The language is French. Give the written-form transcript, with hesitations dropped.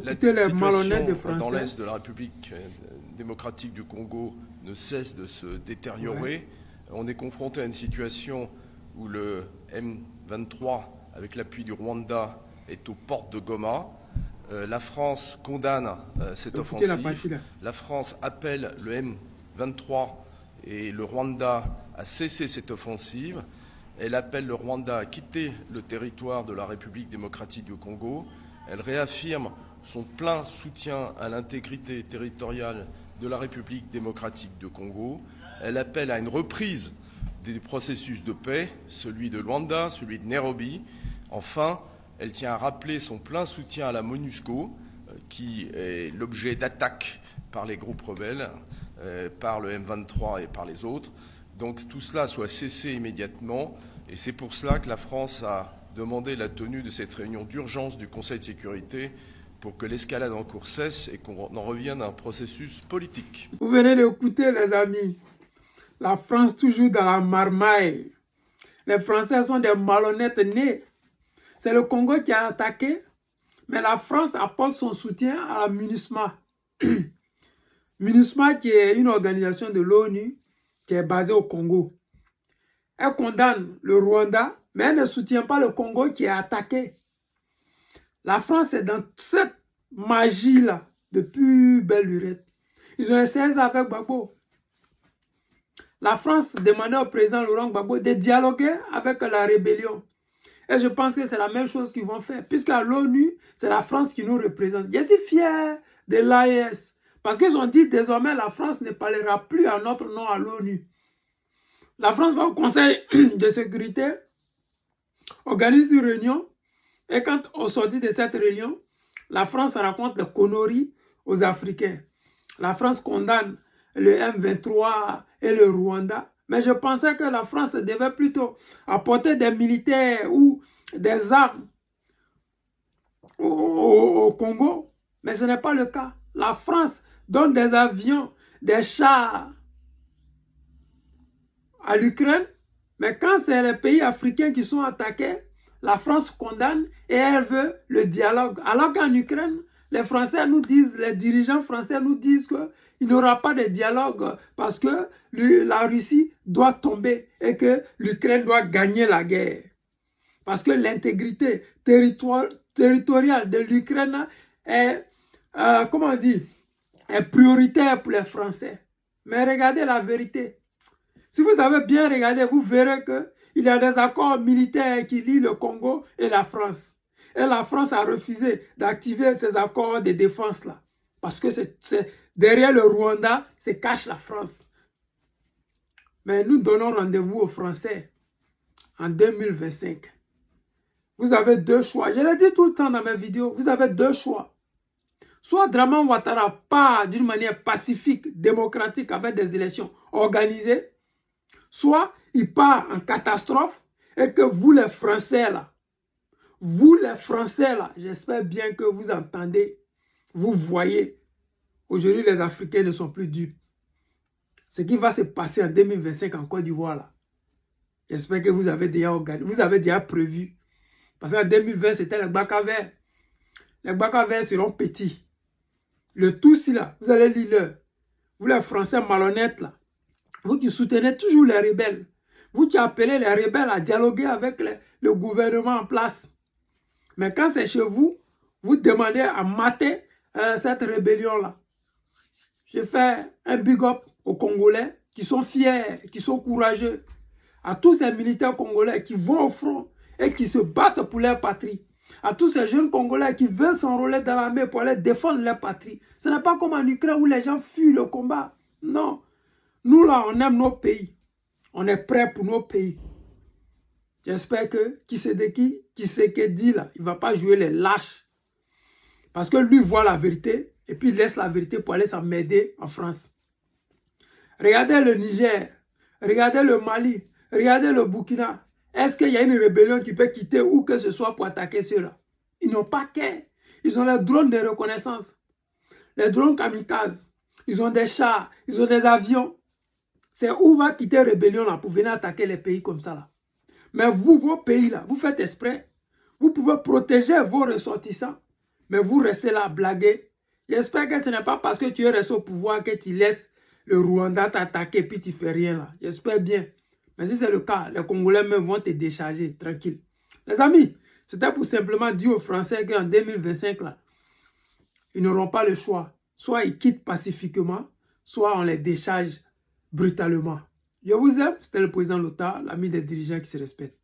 écoutez les malhonnêtes des Dans Français. l'est de la République démocratique du Congo ne cesse de se détériorer. Ouais. On est confronté à une situation où le M23, avec l'appui du Rwanda, est aux portes de Goma. La France condamne cette Écoutez la offensive. partie là. La France appelle le M23 et le Rwanda à cesser cette offensive. Elle appelle le Rwanda à quitter le territoire de la République démocratique du Congo. Elle réaffirme son plein soutien à l'intégrité territoriale de la République démocratique du Congo. Elle appelle à une reprise des processus de paix, celui de Luanda, celui de Nairobi. Enfin, elle tient à rappeler son plein soutien à la MONUSCO, qui est l'objet d'attaques par les groupes rebelles, par le M23 et par les autres. Donc tout cela soit cessé immédiatement, et c'est pour cela que la France a demandé la tenue de cette réunion d'urgence du Conseil de sécurité pour que l'escalade en cours cesse et qu'on en revienne à un processus politique. Vous venez d'écouter, les amis. La France toujours dans la marmaille. Les Français sont des malhonnêtes nés. C'est le Congo qui a attaqué, mais la France apporte son soutien à la MINUSMA. MINUSMA qui est une organisation de l'ONU qui est basée au Congo. Elle condamne le Rwanda, mais elle ne soutient pas le Congo qui est attaqué. La France est dans cette magie-là depuis belle lurette. Ils ont essayé ça avec Gbagbo. La France demandait au président Laurent Gbagbo de dialoguer avec la rébellion. Et je pense que c'est la même chose qu'ils vont faire. Puisque à l'ONU, c'est la France qui nous représente. Je suis fier de l'AES. Parce qu'ils ont dit désormais la France ne parlera plus à notre nom à l'ONU. La France va au Conseil de sécurité, organise une réunion. Et quand on sortit de cette réunion, la France raconte les conneries aux Africains. La France condamne le M23 et le Rwanda. Mais je pensais que la France devait plutôt apporter des militaires ou des armes au Congo. Mais ce n'est pas le cas. La France donne des avions, des chars à l'Ukraine. Mais quand c'est les pays africains qui sont attaqués, la France condamne et elle veut le dialogue. Alors qu'en Ukraine, les Français nous disent, les dirigeants français nous disent qu'il n'y aura pas de dialogue parce que la Russie doit tomber et que l'Ukraine doit gagner la guerre. Parce que l'intégrité territoriale de l'Ukraine est, comment on dit, est prioritaire pour les Français. Mais regardez la vérité. Si vous avez bien regardé, vous verrez qu'il y a des accords militaires qui lient le Congo et la France. Et la France a refusé d'activer ces accords de défense-là. Parce que derrière le Rwanda, se cache la France. Mais nous donnons rendez-vous aux Français en 2025. Vous avez deux choix. Je l'ai dit tout le temps dans mes vidéos. Vous avez deux choix. Soit Draman Ouattara part d'une manière pacifique, démocratique, avec des élections organisées. Soit il part en catastrophe et que vous les Français là, j'espère bien que vous entendez, vous voyez, aujourd'hui les Africains ne sont plus dupes. Ce qui va se passer en 2025 en Côte d'Ivoire là, j'espère que vous avez déjà organisé, vous avez déjà prévu. Parce qu'en 2020 c'était les Gbaka verts. Les Gbaka verts seront petits. Le Tutsi là, vous allez lire leur. Vous les Français malhonnêtes là, vous qui soutenez toujours les rebelles, vous qui appelez les rebelles à dialoguer avec le gouvernement en place. Mais quand c'est chez vous, vous demandez à mater cette rébellion-là. Je fais un big up aux Congolais qui sont fiers, qui sont courageux. À tous ces militaires congolais qui vont au front et qui se battent pour leur patrie. À tous ces jeunes Congolais qui veulent s'enrôler dans l'armée pour aller défendre leur patrie. Ce n'est pas comme en Ukraine où les gens fuient le combat. Non. Nous là, on aime nos pays. On est prêts pour nos pays. J'espère que Tshisekedi là, il ne va pas jouer les lâches. Parce que lui voit la vérité et puis il laisse la vérité pour aller s'emmerder en France. Regardez le Niger, regardez le Mali, regardez le Burkina. Est-ce qu'il y a une rébellion qui peut quitter où que ce soit pour attaquer ceux-là? Ils n'ont pas qu'à. Ils ont les drones de reconnaissance, les drones kamikazes. Ils ont des chars, ils ont des avions. C'est où va quitter la rébellion là pour venir attaquer les pays comme ça là. Mais vous, vos pays là, vous faites exprès. Vous pouvez protéger vos ressortissants. Mais vous restez là à blaguer. J'espère que ce n'est pas parce que tu es resté au pouvoir que tu laisses le Rwanda t'attaquer et puis tu ne fais rien là. J'espère bien. Mais si c'est le cas, les Congolais même vont te décharger, tranquille. Les amis, c'était pour simplement dire aux Français qu'en 2025, là, ils n'auront pas le choix. Soit ils quittent pacifiquement, soit on les décharge brutalement. Je vous aime, c'était le président Lota, l'ami des dirigeants qui se respectent.